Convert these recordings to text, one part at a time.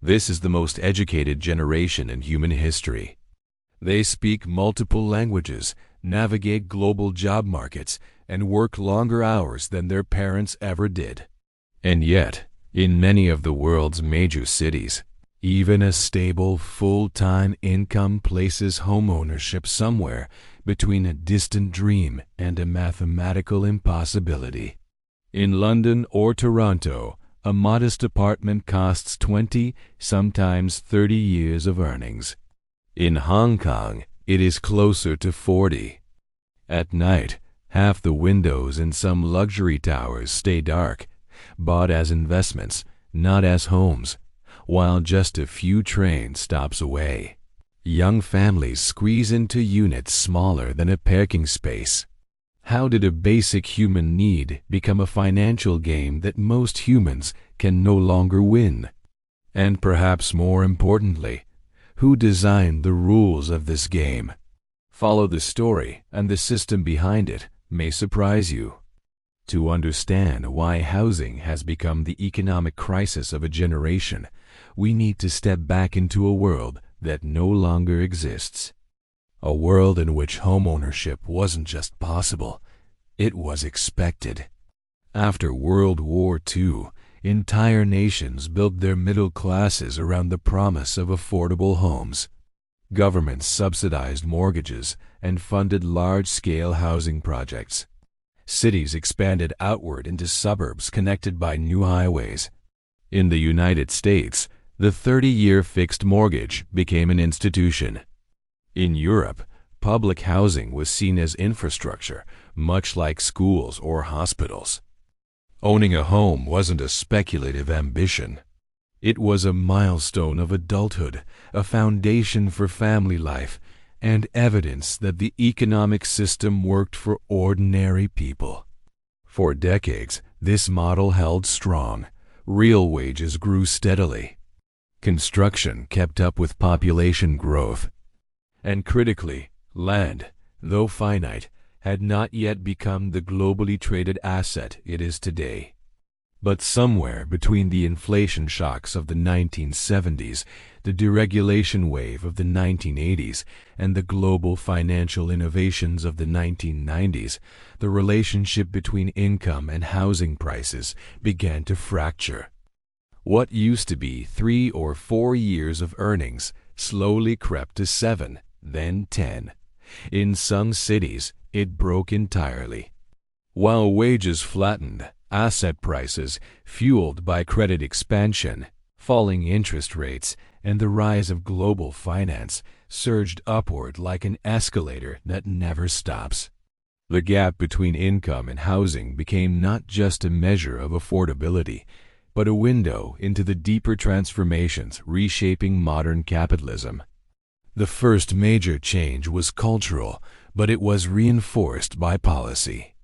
This is the most educated generation in human history. They speak multiple languages, navigate global job markets, and work longer hours than their parents ever did. And yet, in many of the world's major cities, even a stable, full-time income places homeownership somewhere between a distant dream and a mathematical impossibility. In London or Toronto, a modest apartment costs 20, sometimes 30 years of earnings. In Hong Kong, it is closer to 40. At night, half the windows in some luxury towers stay dark, bought as investments, not as homes, while just a few train stops away. Young families squeeze into units smaller than a parking space. How did a basic human need become a financial game that most humans can no longer win? And perhaps more importantly, who designed the rules of this game? Follow the story, and the system behind it may surprise you. To understand why housing has become the economic crisis of a generation, we need to step back into a world that no longer exists. A world in which homeownership wasn't just possible, it was expected. After World War II, entire nations built their middle classes around the promise of affordable homes. Governments subsidized mortgages and funded large-scale housing projects. Cities expanded outward into suburbs connected by new highways. In the United States, the 30-year fixed mortgage became an institution. In Europe, public housing was seen as infrastructure, much like schools or hospitals. Owning a home wasn't a speculative ambition. It was a milestone of adulthood, a foundation for family life, and evidence that the economic system worked for ordinary people. For decades, this model held strong. Real wages grew steadily. Construction kept up with population growth. And critically, land, though finite, had not yet become the globally traded asset it is today. But somewhere between the inflation shocks of the 1970s, the deregulation wave of the 1980s, and the global financial innovations of the 1990s, the relationship between income and housing prices began to fracture. What used to be 3 or 4 years of earnings slowly crept to 7, then 10. In some cities, it broke entirely. While wages flattened, asset prices, fueled by credit expansion, falling interest rates, and the rise of global finance, surged upward like an escalator that never stops. The gap between income and housing became not just a measure of affordability, but a window into the deeper transformations reshaping modern capitalism. The first major change was cultural, but it was reinforced by policy.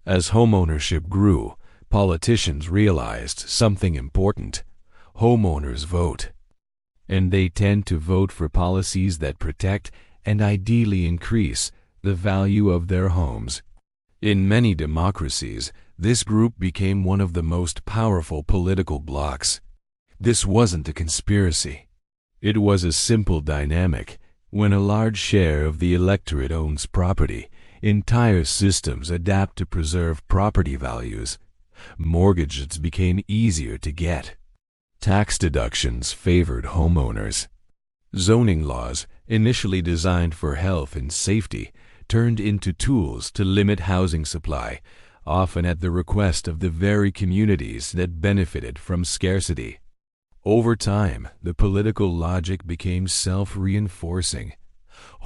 As homeownership grew, politicians realized something important. Homeowners vote. And they tend to vote for policies that protect and ideally increase the value of their homes. In many democracies, this group became one of the most powerful political blocs. This wasn't a conspiracy. It was a simple dynamic. When a large share of the electorate owns property, entire systems adapt to preserve property values. Mortgages became easier to get. Tax deductions favored homeowners. Zoning laws, initially designed for health and safety, turned into tools to limit housing supply, often at the request of the very communities that benefited from scarcity. Over time, the political logic became self-reinforcing.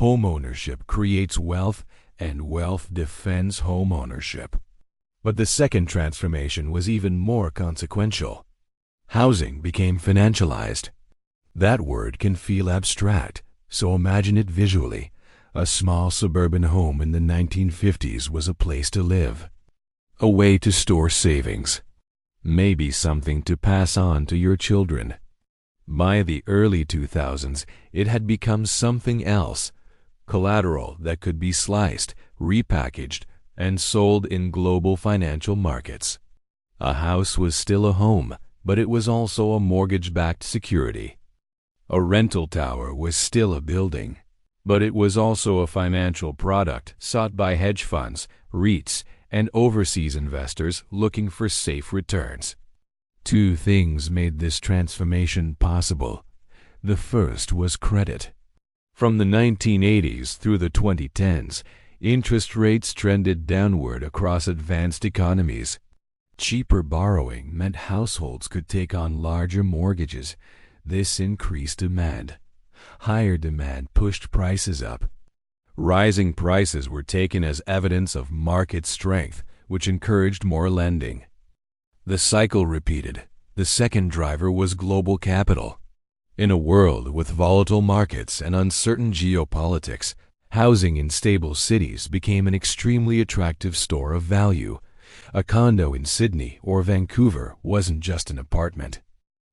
Homeownership creates wealth, and wealth defends homeownership. But the second transformation was even more consequential. Housing became financialized. That word can feel abstract, so imagine it visually. A small suburban home in the 1950s was a place to live, a way to store savings, maybe something to pass on to your children. By the early 2000s, it had become something else, collateral that could be sliced, repackaged, and sold in global financial markets. A house was still a home, but it was also a mortgage-backed security. A rental tower was still a building, but it was also a financial product sought by hedge funds, REITs, and overseas investors looking for safe returns. Two things made this transformation possible. The first was credit. From the 1980s through the 2010s, interest rates trended downward across advanced economies. Cheaper borrowing meant households could take on larger mortgages. This increased demand. Higher demand pushed prices up. Rising prices were taken as evidence of market strength, which encouraged more lending. The cycle repeated. The second driver was global capital. In a world with volatile markets and uncertain geopolitics, housing in stable cities became an extremely attractive store of value. A condo in Sydney or Vancouver wasn't just an apartment.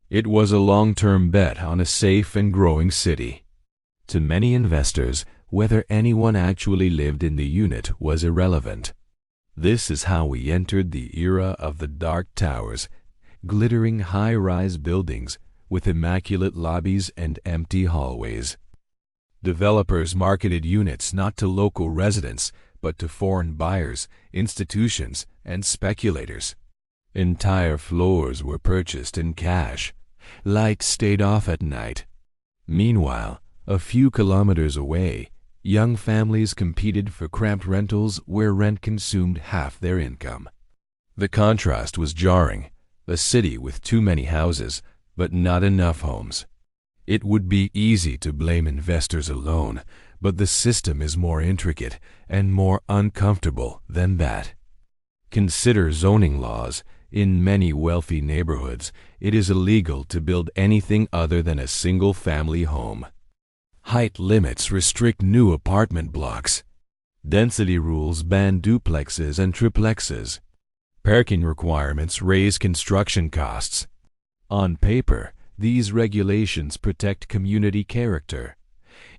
It was a long-term bet on a safe and growing city. To many investors, whether anyone actually lived in the unit was irrelevant. This is how we entered the era of the dark towers, glittering high-rise buildings with immaculate lobbies and empty hallways. Developers marketed units not to local residents, but to foreign buyers, institutions, and speculators. Entire floors were purchased in cash. Lights stayed off at night. Meanwhile, a few kilometers away, young families competed for cramped rentals where rent consumed half their income. The contrast was jarring. A city with too many houses, but not enough homes. It would be easy to blame investors alone, but the system is more intricate and more uncomfortable than that. Consider zoning laws. In many wealthy neighborhoods, it is illegal to build anything other than a single-family home. Height limits restrict new apartment blocks. Density rules ban duplexes and triplexes. Parking requirements raise construction costs. On paper, these regulations protect community character.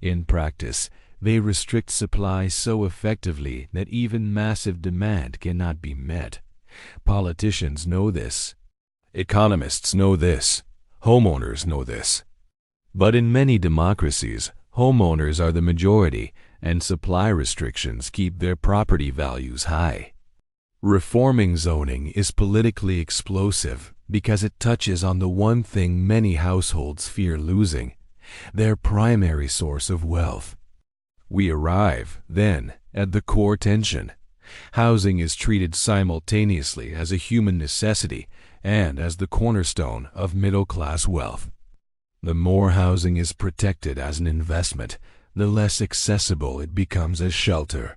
In practice, they restrict supply so effectively that even massive demand cannot be met. Politicians know this. Economists know this. Homeowners know this. But in many democracies, homeowners are the majority, and supply restrictions keep their property values high. Reforming zoning is politically explosive because it touches on the one thing many households fear losing, their primary source of wealth. We arrive, then, at the core tension. Housing is treated simultaneously as a human necessity and as the cornerstone of middle-class wealth. The more housing is protected as an investment, the less accessible it becomes as shelter.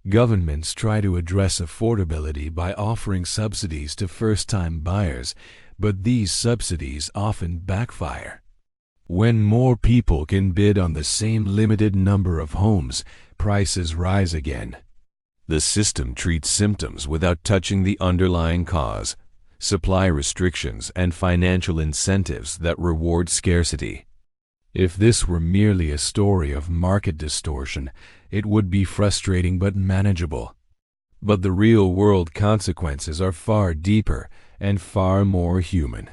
Governments try to address affordability by offering subsidies to first-time buyers, but these subsidies often backfire. When more people can bid on the same limited number of homes, prices rise again. The system treats symptoms without touching the underlying cause, supply restrictions and financial incentives that reward scarcity. If this were merely a story of market distortion, it would be frustrating but manageable. But the real-world consequences are far deeper and far more human.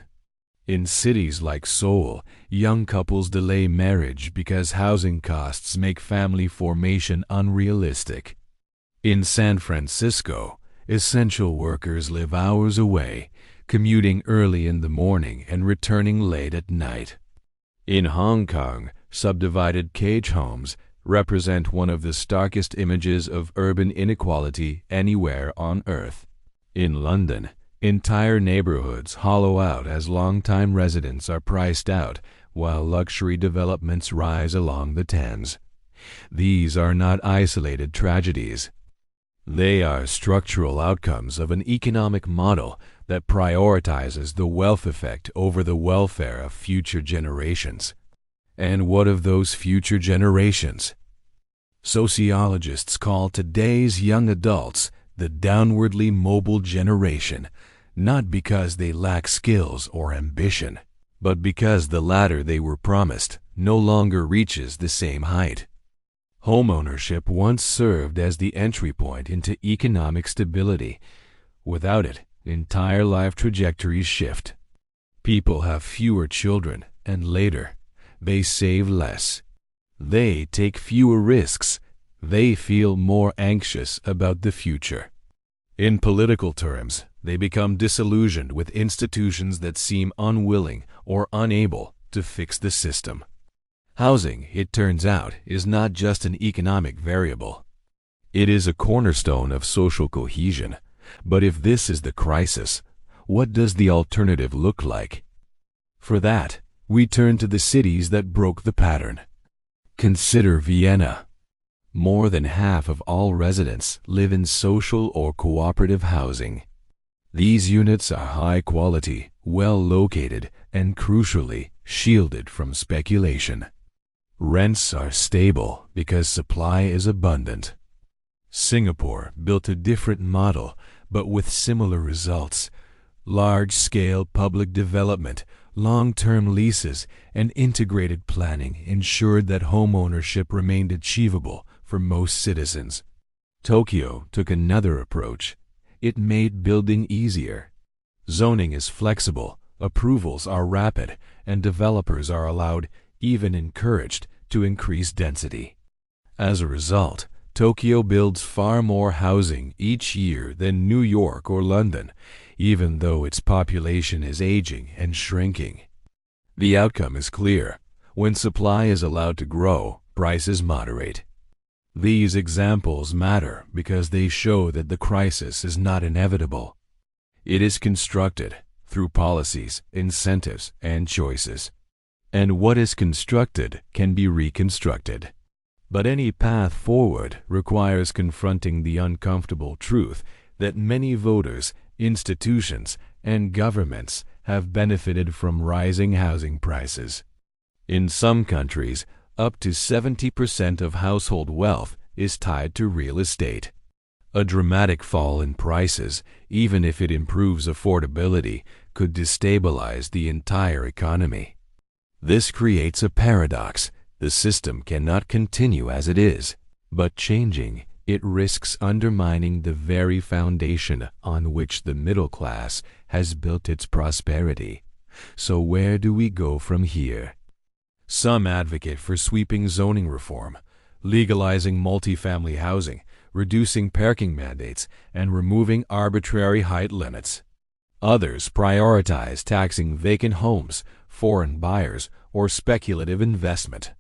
In cities like Seoul, young couples delay marriage because housing costs make family formation unrealistic. In San Francisco, essential workers live hours away, commuting early in the morning and returning late at night. In Hong Kong, subdivided cage homes represent one of the starkest images of urban inequality anywhere on Earth. In London, entire neighborhoods hollow out as long-time residents are priced out, while luxury developments rise along the Thames. These are not isolated tragedies. They are structural outcomes of an economic model that prioritizes the wealth effect over the welfare of future generations. And what of those future generations? Sociologists call today's young adults the downwardly mobile generation, not because they lack skills or ambition, but because the ladder they were promised no longer reaches the same height. Homeownership once served as the entry point into economic stability. Without it, entire life trajectories shift. People have fewer children, and later, they save less. They take fewer risks. They feel more anxious about the future. In political terms, they become disillusioned with institutions that seem unwilling or unable to fix the system. Housing, it turns out, is not just an economic variable. It is a cornerstone of social cohesion. But if this is the crisis, what does the alternative look like? For that, we turn to the cities that broke the pattern. Consider Vienna. More than half of all residents live in social or cooperative housing. These units are high quality, well located, and crucially, shielded from speculation. Rents are stable because supply is abundant. Singapore built a different model, but with similar results. Large-scale public development, long-term leases, and integrated planning ensured that homeownership remained achievable for most citizens. Tokyo took another approach. It made building easier. Zoning is flexible, approvals are rapid, and developers are allowed, even encouraged, to increase density. As a result, Tokyo builds far more housing each year than New York or London, even though its population is aging and shrinking. The outcome is clear. When supply is allowed to grow, prices moderate. These examples matter because they show that the crisis is not inevitable. It is constructed through policies, incentives, and choices. And what is constructed can be reconstructed. But any path forward requires confronting the uncomfortable truth that many voters, institutions, and governments have benefited from rising housing prices. In some countries, up to 70% of household wealth is tied to real estate. A dramatic fall in prices, even if it improves affordability, could destabilize the entire economy. This creates a paradox. The system cannot continue as it is, but changing, it risks undermining the very foundation on which the middle class has built its prosperity. So where do we go from here? Some advocate for sweeping zoning reform, legalizing multifamily housing, reducing parking mandates, and removing arbitrary height limits. Others prioritize taxing vacant homes, foreign buyers, or speculative investment.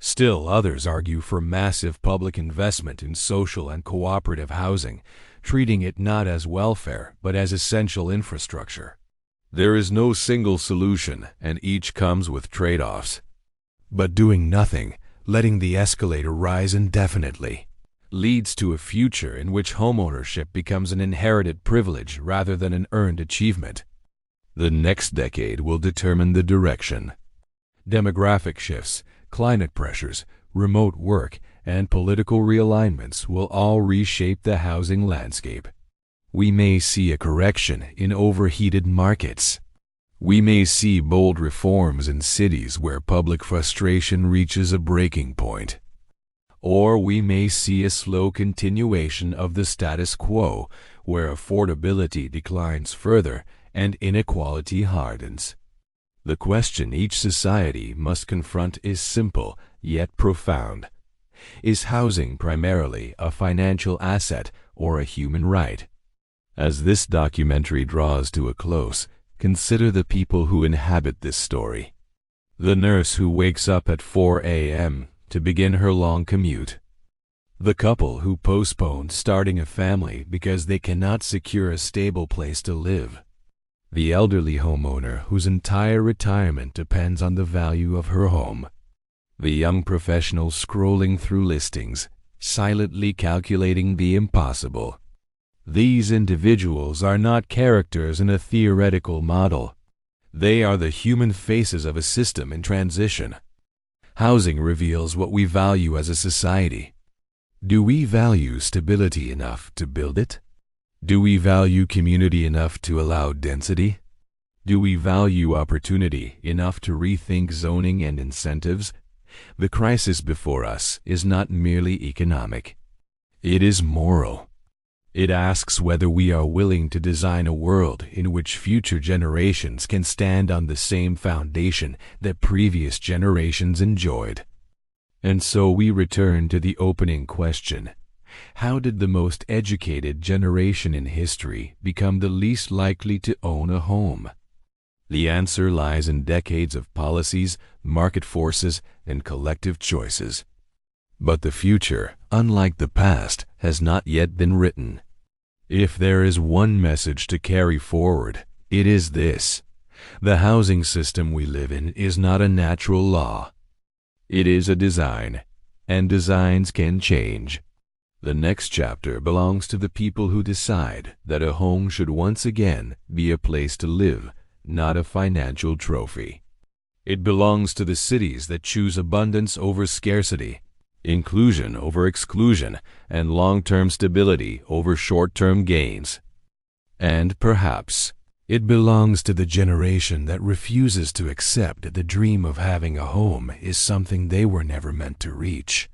Still others argue for massive public investment in social and cooperative housing, treating it not as welfare but as essential infrastructure. There is no single solution, and each comes with trade-offs. But doing nothing, letting the escalator rise indefinitely, leads to a future in which homeownership becomes an inherited privilege rather than an earned achievement. The next decade will determine the direction. Demographic shifts, climate pressures, remote work, and political realignments will all reshape the housing landscape. We may see a correction in overheated markets. We may see bold reforms in cities where public frustration reaches a breaking point. Or we may see a slow continuation of the status quo, where affordability declines further and inequality hardens. The question each society must confront is simple, yet profound. Is housing primarily a financial asset or a human right? As this documentary draws to a close, consider the people who inhabit this story. The nurse who wakes up at 4 a.m. to begin her long commute. The couple who postponed starting a family because they cannot secure a stable place to live. The elderly homeowner whose entire retirement depends on the value of her home. The young professional scrolling through listings, silently calculating the impossible. These individuals are not characters in a theoretical model. They are the human faces of a system in transition. Housing reveals what we value as a society. Do we value stability enough to build it? Do we value community enough to allow density? Do we value opportunity enough to rethink zoning and incentives? The crisis before us is not merely economic. It is moral. It asks whether we are willing to design a world in which future generations can stand on the same foundation that previous generations enjoyed. And so we return to the opening question. How did the most educated generation in history become the least likely to own a home? The answer lies in decades of policies, market forces, and collective choices. But the future, unlike the past, has not yet been written. If there is one message to carry forward, it is this: the housing system we live in is not a natural law. It is a design, and designs can change. The next chapter belongs to the people who decide that a home should once again be a place to live, not a financial trophy. It belongs to the cities that choose abundance over scarcity, inclusion over exclusion, and long-term stability over short-term gains. And perhaps it belongs to the generation that refuses to accept that the dream of having a home is something they were never meant to reach.